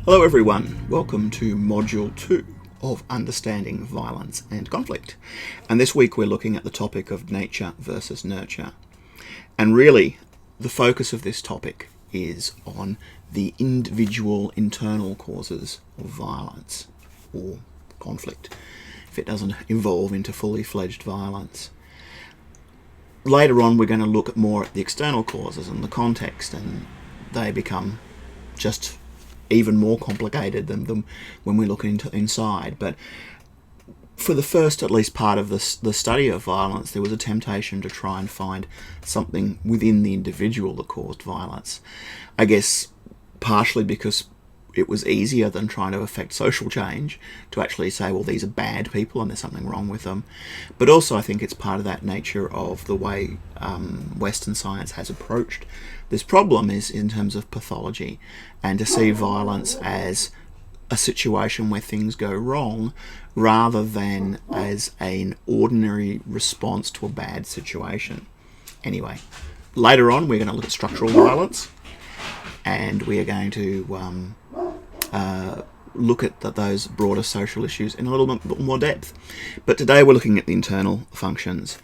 Hello everyone, welcome to Module 2 of Understanding Violence and Conflict. And this week we're looking at the topic of nature versus nurture. And really, the focus of this topic is on the individual internal causes of violence or conflict, if it doesn't evolve into fully fledged violence. Later on we're going to look more at the external causes and the context, and they become just even more complicated than them when we look into inside. But for the first, at least, part of the study of violence, there was a temptation to try and find something within the individual that caused violence. I guess partially because it was easier than trying to affect social change to actually say, well, these are bad people and there's something wrong with them. But also I think it's part of that nature of the way Western science has approached this problem is in terms of pathology, and to see violence as a situation where things go wrong rather than as an ordinary response to a bad situation. Anyway, later on we're going to look at structural violence, and we are going to look at those broader social issues in a little bit more depth. But today we're looking at the internal functions,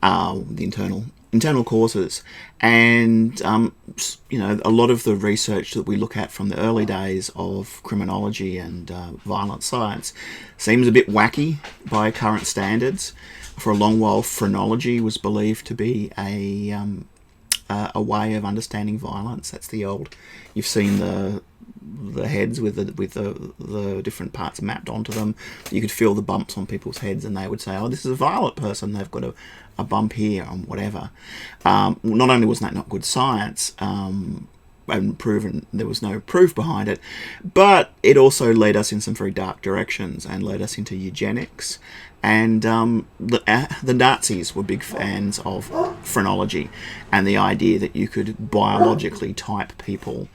the internal causes, and a lot of the research that we look at from the early days of criminology and violent science seems a bit wacky by current standards. For a long while, phrenology was believed to be a way of understanding violence. That's the old. You've seen the heads with the different parts mapped onto them. You could feel the bumps on people's heads, and they would say, "Oh, this is a violent person. They've got a bump here," and whatever. Not only was that not good science, and proven, there was no proof behind it, but it also led us in some very dark directions and led us into eugenics. And the Nazis were big fans of phrenology and the idea that you could biologically type people,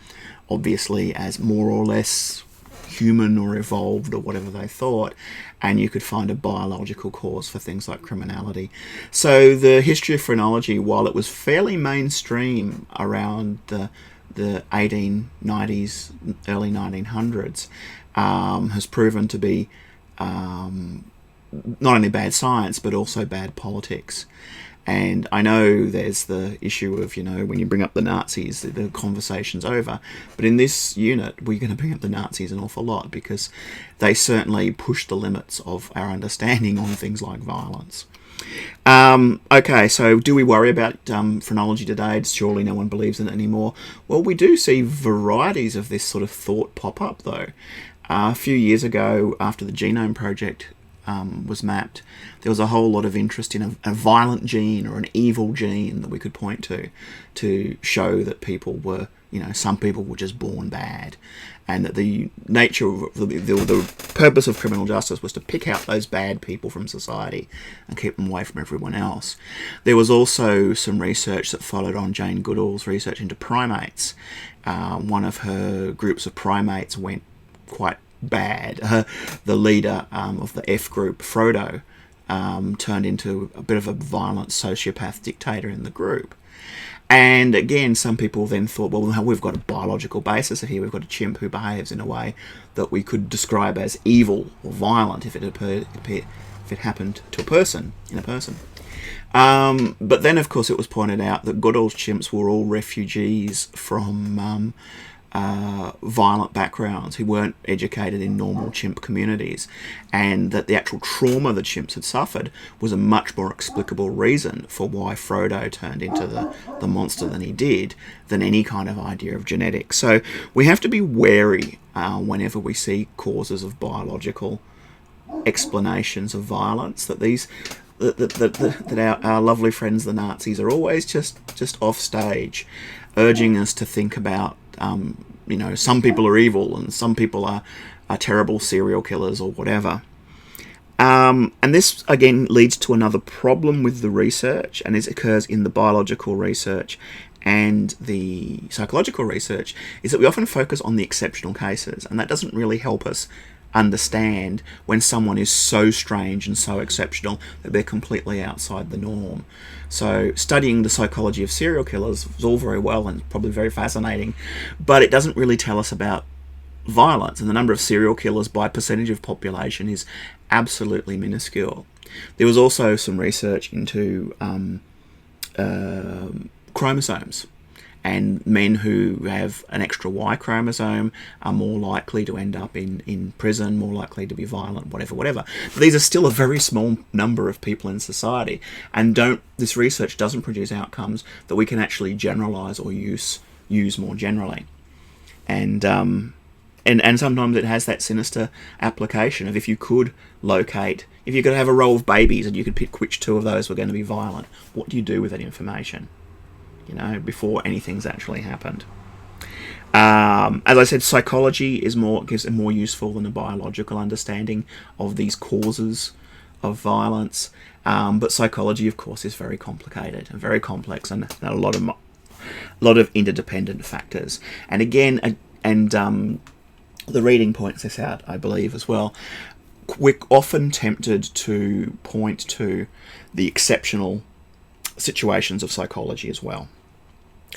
obviously as more or less human or evolved or whatever they thought, and you could find a biological cause for things like criminality. So the history of phrenology, while it was fairly mainstream around the 1890s, early 1900s, has proven to be not only bad science but also bad politics. And I know there's the issue of, when you bring up the Nazis, the conversation's over. But in this unit, we're going to bring up the Nazis an awful lot because they certainly pushed the limits of our understanding on things like violence. Okay, so do we worry about phrenology today? Surely no one believes in it anymore. Well, we do see varieties of this sort of thought pop up, though. A few years ago, after the Genome Project was mapped, there was a whole lot of interest in a violent gene or an evil gene that we could point to show that people were, some people were just born bad, and that the nature of the purpose of criminal justice was to pick out those bad people from society and keep them away from everyone else. There was also some research that followed on Jane Goodall's research into primates. One of her groups of primates went quite bad. The leader of the F group, Frodo, turned into a bit of a violent sociopath dictator in the group. And again, some people then thought, well, now we've got a biological basis here. We've got a chimp who behaves in a way that we could describe as evil or violent if it happened to a person, in a person. But then, of course, it was pointed out that Goodall's chimps were all refugees from violent backgrounds who weren't educated in normal chimp communities, and that the actual trauma the chimps had suffered was a much more explicable reason for why Frodo turned into the monster than he did than any kind of idea of genetics. So we have to be wary whenever we see causes of biological explanations of violence, that our lovely friends the Nazis are always just off stage, urging us to think about some people are evil and some people are terrible serial killers or whatever. And this, again, leads to another problem with the research, and this occurs in the biological research and the psychological research, is that we often focus on the exceptional cases, and that doesn't really help us understand when someone is so strange and so exceptional that they're completely outside the norm. So studying the psychology of serial killers is all very well and probably very fascinating, but it doesn't really tell us about violence, and the number of serial killers by percentage of population is absolutely minuscule. There was also some research into chromosomes, and men who have an extra Y chromosome are more likely to end up in prison, more likely to be violent, whatever. But these are still a very small number of people in society, and this research doesn't produce outcomes that we can actually generalize or use more generally. And sometimes it has that sinister application of if you could have a row of babies and you could pick which two of those were going to be violent, what do you do with that information? Before anything's actually happened. As I said, psychology gives it more useful than a biological understanding of these causes of violence. But psychology, of course, is very complicated and very complex, and a lot of interdependent factors. And again, the reading points this out, I believe, as well. We're often tempted to point to the exceptional situations of psychology as well,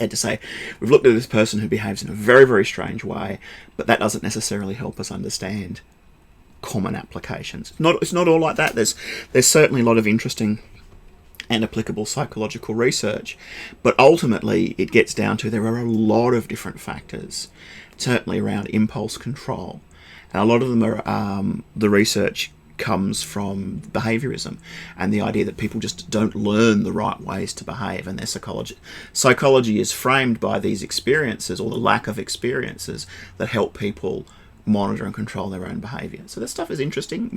and to say we've looked at this person who behaves in a very, very strange way, but that doesn't necessarily help us understand common applications. It's not all like that. There's certainly a lot of interesting and applicable psychological research, but ultimately it gets down to there are a lot of different factors, certainly around impulse control, and a lot of them are the research comes from behaviorism and the idea that people just don't learn the right ways to behave, and their psychology is framed by these experiences, or the lack of experiences, that help people monitor and control their own behavior. So this stuff is interesting.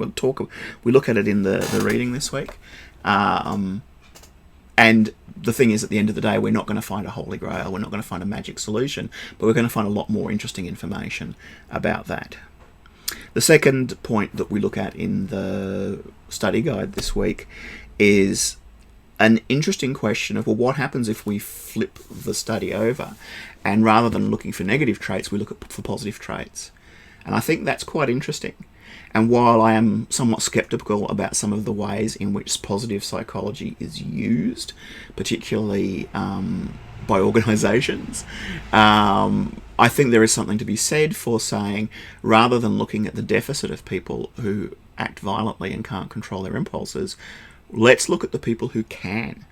We look at it in the reading this week, and the thing is, at the end of the day, we're not going to find a holy grail, we're not going to find a magic solution, but we're going to find a lot more interesting information about that. The second point that we look at in the study guide this week is an interesting question of, well, what happens if we flip the study over, and rather than looking for negative traits, we look for positive traits? And I think that's quite interesting. And while I am somewhat skeptical about some of the ways in which positive psychology is used, particularly by organisations, I think there is something to be said for saying, rather than looking at the deficit of people who act violently and can't control their impulses, let's look at the people who can.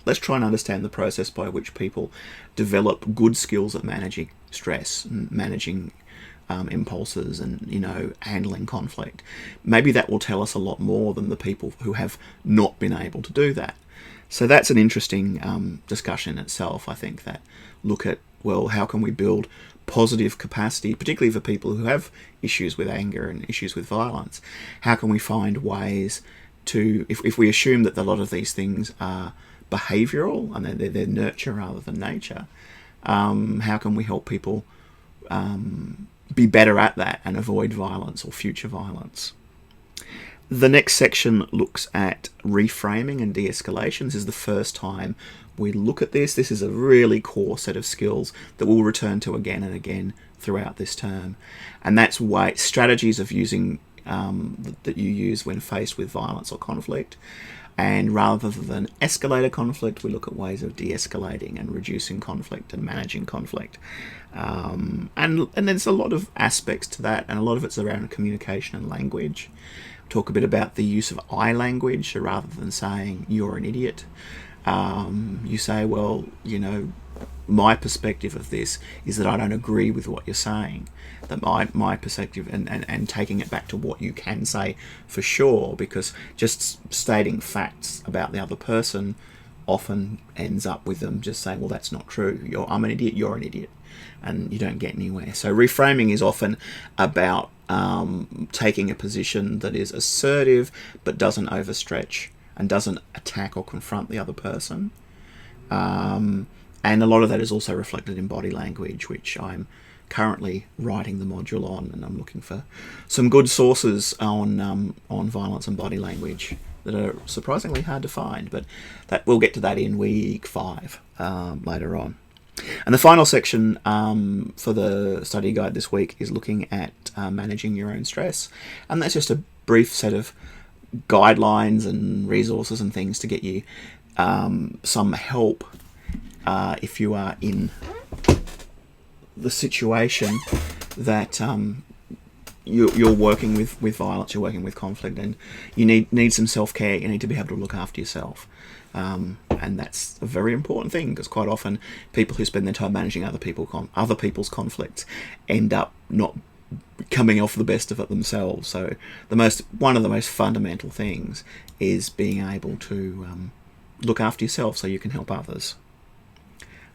Let's try and understand the process by which people develop good skills at managing stress, and managing impulses, and handling conflict. Maybe that will tell us a lot more than the people who have not been able to do that. So that's an interesting discussion in itself. I think that look at, well, how can we build positive capacity, particularly for people who have issues with anger and issues with violence? How can we find ways to, if we assume that a lot of these things are behavioural and they're nurture rather than nature, how can we help people be better at that and avoid violence or future violence? The next section looks at reframing and de-escalation. This is the first time we look at this. This is a really core set of skills that we'll return to again and again throughout this term. And that's strategies of using that you use when faced with violence or conflict. And rather than escalate a conflict, we look at ways of de-escalating and reducing conflict and managing conflict. And there's a lot of aspects to that, and a lot of it's around communication and language. Talk a bit about the use of I language, so rather than saying you're an idiot, you say, well, my perspective of this is that I don't agree with what you're saying. That my perspective, and taking it back to what you can say for sure, because just stating facts about the other person often ends up with them just saying, well, that's not true. I'm an idiot, you're an idiot, and you don't get anywhere. So reframing is often about taking a position that is assertive but doesn't overstretch and doesn't attack or confront the other person. And a lot of that is also reflected in body language, which I'm currently writing the module on, and I'm looking for some good sources on violence and body language that are surprisingly hard to find, but we'll get to that in week 5 later on. And the final section for the study guide this week is looking at managing your own stress, and that's just a brief set of guidelines and resources and things to get you some help if you are in the situation that you're working with violence, you're working with conflict, and you need some self-care. You need to be able to look after yourself, and that's a very important thing, because quite often people who spend their time managing other people's conflicts end up not coming off the best of it themselves. So one of the most fundamental things is being able to look after yourself so you can help others.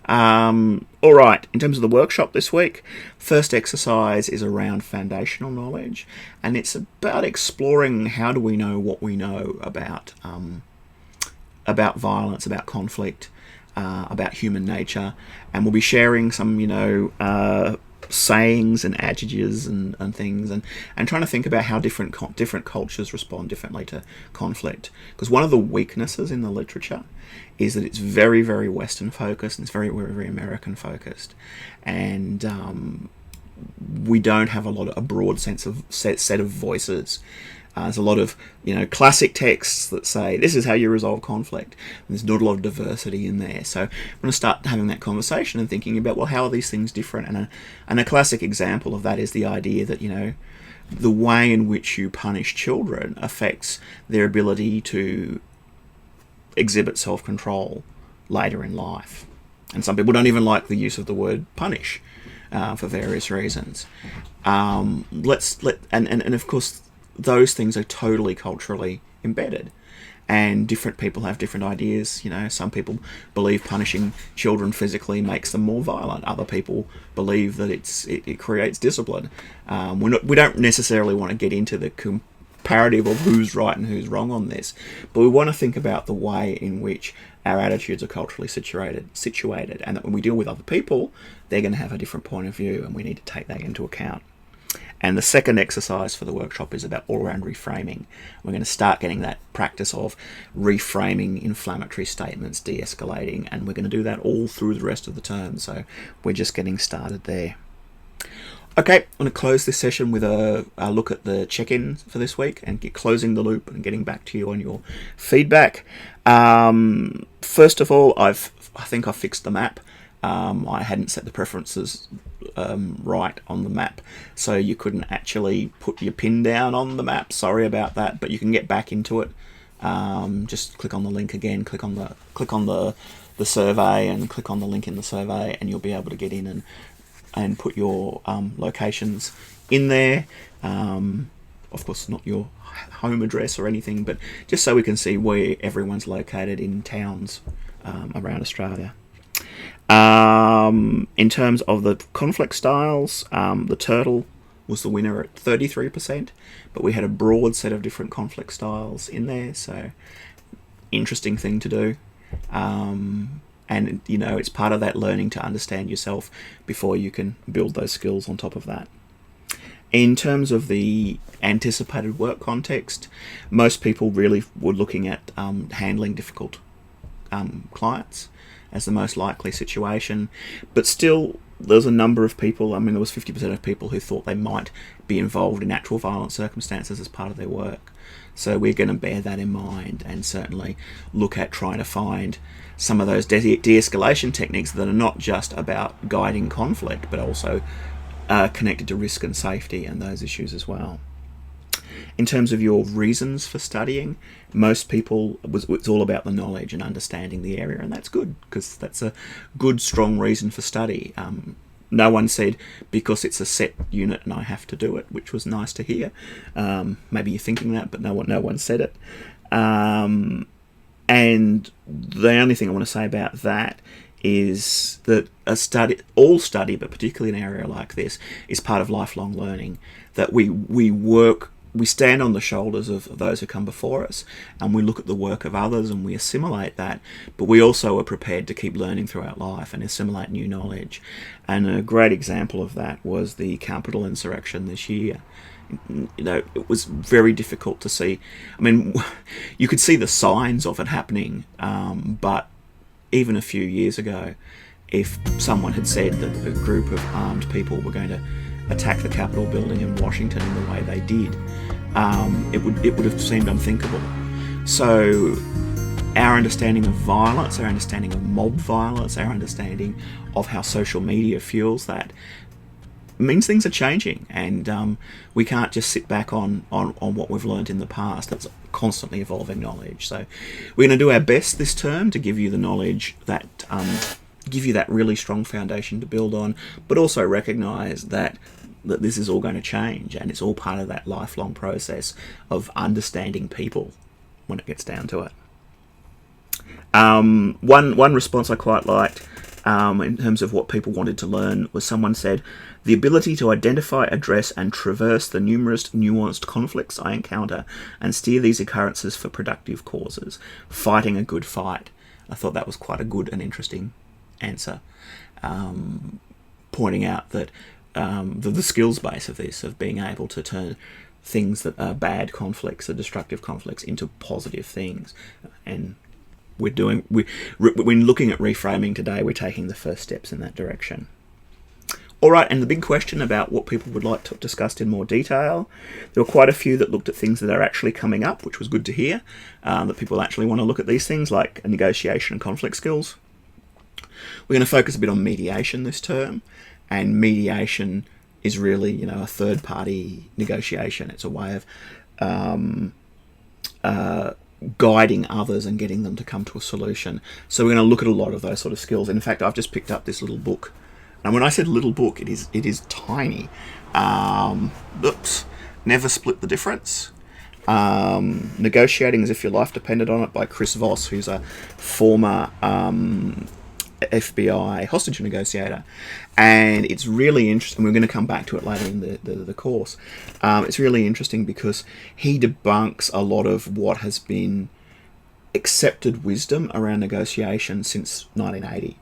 All right, in terms of the workshop this week, first exercise is around foundational knowledge, and it's about exploring how do we know what we know about violence, about conflict, about human nature, and we'll be sharing some, sayings and adages and things, and trying to think about how different cultures respond differently to conflict. Because one of the weaknesses in the literature is that it's very, very Western focused, and it's very, very, very American focused, and we don't have a broad set of voices. There's a lot of classic texts that say this is how you resolve conflict. And there's not a lot of diversity in there. So I'm going to start having that conversation and thinking about, well, how are these things different? And a classic example of that is the idea that the way in which you punish children affects their ability to exhibit self-control later in life. And some people don't even like the use of the word punish for various reasons. And of course, those things are totally culturally embedded, and different people have different ideas. Some people believe punishing children physically makes them more violent. Other people believe that it creates discipline. We don't necessarily want to get into the comparative of who's right and who's wrong on this, but we want to think about the way in which our attitudes are culturally situated, and that when we deal with other people, they're going to have a different point of view, and we need to take that into account. And the second exercise for the workshop is about all-round reframing. We're going to start getting that practice of reframing inflammatory statements, de-escalating, and we're going to do that all through the rest of the term. So we're just getting started there. Okay, I'm going to close this session with a look at the check-in for this week and closing the loop and getting back to you on your feedback. First of all, I think I fixed the map. I hadn't set the preferences right on the map, so you couldn't actually put your pin down on the map. Sorry about that, but you can get back into it. Just click on the link again, click on the survey, and click on the link in the survey, and you'll be able to get in and put your locations in there. Of course, not your home address or anything, but just so we can see where everyone's located in towns around Australia. In terms of the conflict styles, the turtle was the winner at 33%, but we had a broad set of different conflict styles in there, so interesting thing to do. And it's part of that learning to understand yourself before you can build those skills on top of that. In terms of the anticipated work context, most people really were looking at handling difficult clients as the most likely situation, but still there's a number of people, there was 50% of people who thought they might be involved in actual violent circumstances as part of their work. So we're going to bear that in mind and certainly look at trying to find some of those de-escalation techniques that are not just about guiding conflict, but also connected to risk and safety and those issues as well. In terms of your reasons for studying, most people, it's all about the knowledge and understanding the area, and that's good, because that's a good, strong reason for study. No one said, because it's a set unit and I have to do it, which was nice to hear. Maybe you're thinking that, but no one said it. And the only thing I want to say about that is that all study, but particularly in an area like this, is part of lifelong learning, that we stand on the shoulders of those who come before us, and we look at the work of others and we assimilate that, but we also are prepared to keep learning throughout life and assimilate new knowledge. And a great example of that was the Capitol insurrection this year. It was very difficult to see. You could see the signs of it happening, but even a few years ago, if someone had said that a group of armed people were going to attack the Capitol building in Washington in the way they did, it would have seemed unthinkable. So our understanding of violence, our understanding of mob violence, our understanding of how social media fuels that means things are changing, and we can't just sit back on what we've learned in the past. It's constantly evolving knowledge. So we're going to do our best this term to give you the knowledge that give you that really strong foundation to build on, but also recognise that this is all going to change, and it's all part of that lifelong process of understanding people when it gets down to it. One response I quite liked in terms of what people wanted to learn was someone said, the ability to identify, address and traverse the numerous nuanced conflicts I encounter and steer these occurrences for productive causes. Fighting a good fight. I thought that was quite a good and interesting answer, pointing out that the skills base of this, of being able to turn things that are bad conflicts, or destructive conflicts, into positive things. And when looking at reframing today, we're taking the first steps in that direction. All right, and the big question about what people would like to discussed in more detail. There were quite a few that looked at things that are actually coming up, which was good to hear, that people actually want to look at these things like negotiation and conflict skills. We're going to focus a bit on mediation this term, and mediation is really, a third-party negotiation. It's a way of guiding others and getting them to come to a solution. So we're going to look at a lot of those sort of skills. In fact, I've just picked up this little book. And when I said little book, it is tiny. Never Split the Difference. Negotiating as if your life depended on it, by Chris Voss, who's a former FBI hostage negotiator. And it's really interesting. We're going to come back to it later in the course. It's really interesting because he debunks a lot of what has been accepted wisdom around negotiation since 1980.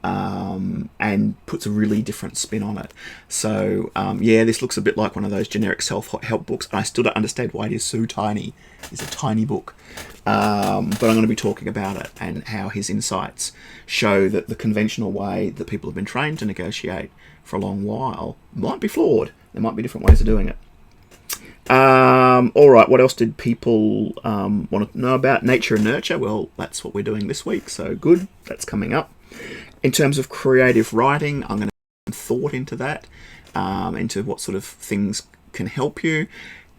And puts a really different spin on it. So, this looks a bit like one of those generic self-help books. I still don't understand why it is so tiny. It's a tiny book. But I'm going to be talking about it and how his insights show that the conventional way that people have been trained to negotiate for a long while might be flawed. There might be different ways of doing it. All right, what else did people want to know about? Nature and nurture. Well, that's what we're doing this week, so good. That's coming up. In terms of creative writing, I'm going to put some thought into that, into what sort of things can help you.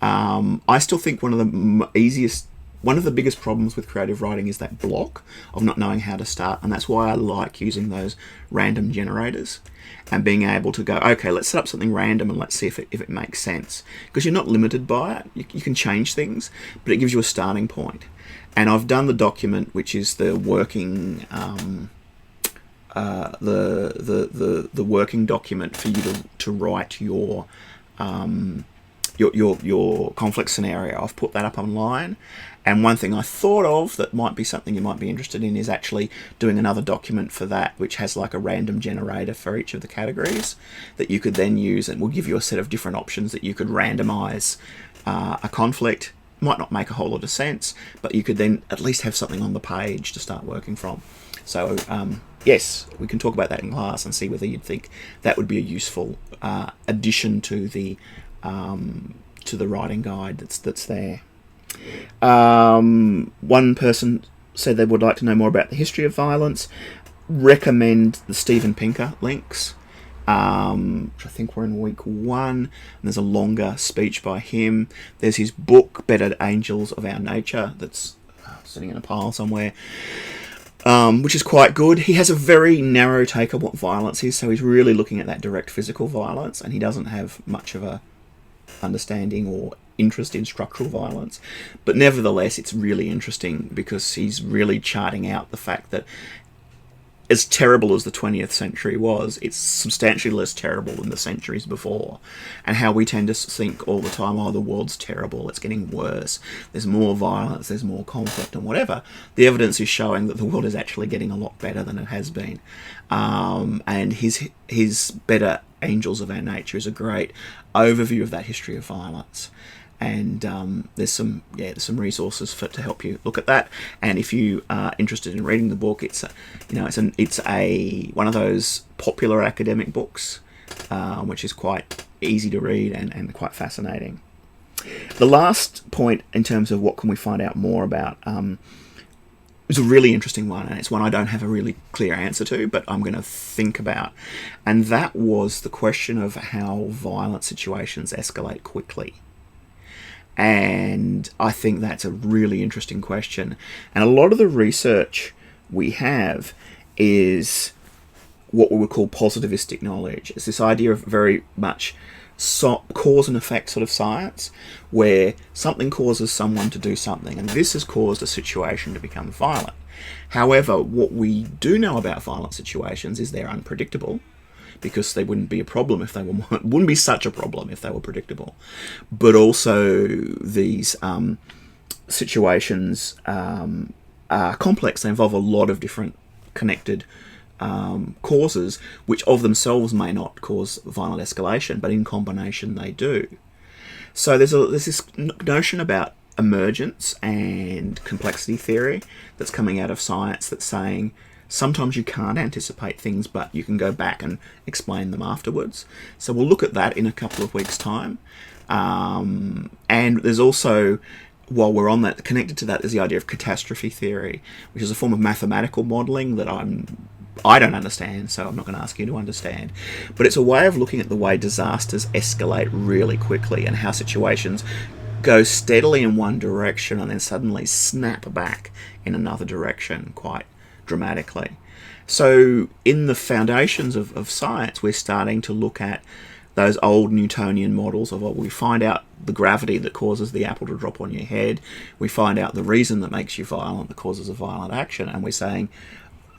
I still think one of the biggest problems with creative writing is that block of not knowing how to start, and that's why I like using those random generators and being able to go, okay, let's set up something random and let's see if it makes sense, because you're not limited by it. You can change things, but it gives you a starting point. And I've done the document, which is the working the working document for you to write your conflict scenario. I've put that up online, and one thing I thought of that might be something you might be interested in is actually doing another document for that, which has like a random generator for each of the categories that you could then use, and will give you a set of different options that you could randomize a conflict. Might not make a whole lot of sense, but you could then at least have something on the page to start working from. So yes, we can talk about that in class and see whether you'd think that would be a useful addition to the writing guide that's there. One person said they would like to know more about the history of violence. Recommend the Steven Pinker links, which I think we're in week 1. And there's a longer speech by him. There's his book, Better Angels of Our Nature, that's sitting in a pile somewhere. Which is quite good. He has a very narrow take on what violence is, so he's really looking at that direct physical violence, and he doesn't have much of a understanding or interest in structural violence. But nevertheless, it's really interesting because he's really charting out the fact that as terrible as the 20th century was, it's substantially less terrible than the centuries before. And how we tend to think all the time, oh, the world's terrible, it's getting worse, there's more violence, there's more conflict and whatever. The evidence is showing that the world is actually getting a lot better than it has been. And his Better Angels of Our Nature is a great overview of that history of violence. And there's some resources to help you look at that. And if you are interested in reading the book, it's one of those popular academic books, which is quite easy to read and quite fascinating. The last point in terms of what can we find out more about it's a really interesting one, and it's one I don't have a really clear answer to, but I'm going to think about. And that was the question of how violent situations escalate quickly. And I think that's a really interesting question. And a lot of the research we have is what we would call positivistic knowledge. It's this idea of very much cause and effect sort of science, where something causes someone to do something, and this has caused a situation to become violent. However, what we do know about violent situations is they're unpredictable, because they wouldn't be a problem if they wouldn't be such a problem if they were predictable. But also these situations are complex. They involve a lot of different connected causes, which of themselves may not cause violent escalation, but in combination they do. So there's this notion about emergence and complexity theory that's coming out of science that's saying sometimes you can't anticipate things, but you can go back and explain them afterwards. So we'll look at that in a couple of weeks' time. And there's also, while we're on that, connected to that, is the idea of catastrophe theory, which is a form of mathematical modelling that I don't understand, so I'm not going to ask you to understand. But it's a way of looking at the way disasters escalate really quickly, and how situations go steadily in one direction and then suddenly snap back in another direction quite dramatically. So in the foundations of science, we're starting to look at those old Newtonian models of, well, we find out the gravity that causes the apple to drop on your head, we find out the reason that makes you violent, that causes a violent action, and we're saying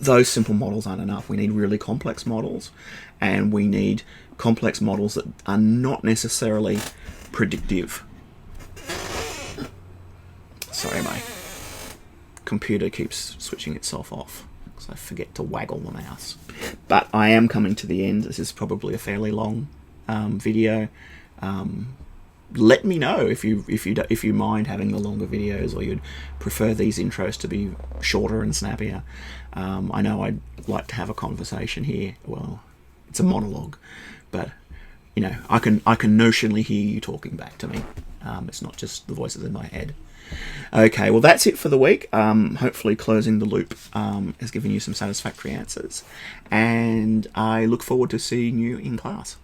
those simple models aren't enough. We need really complex models, and we need complex models that are not necessarily predictive. Sorry, my computer keeps switching itself off because I forget to waggle the mouse. But I am coming to the end. This is probably a fairly long video. Let me know if you mind having the longer videos, or you'd prefer these intros to be shorter and snappier. I know I'd like to have a conversation here. Well, it's a monologue, but you know, I can notionally hear you talking back to me. It's not just the voices in my head. Okay, well that's it for the week. Hopefully closing the loop has given you some satisfactory answers, and I look forward to seeing you in class.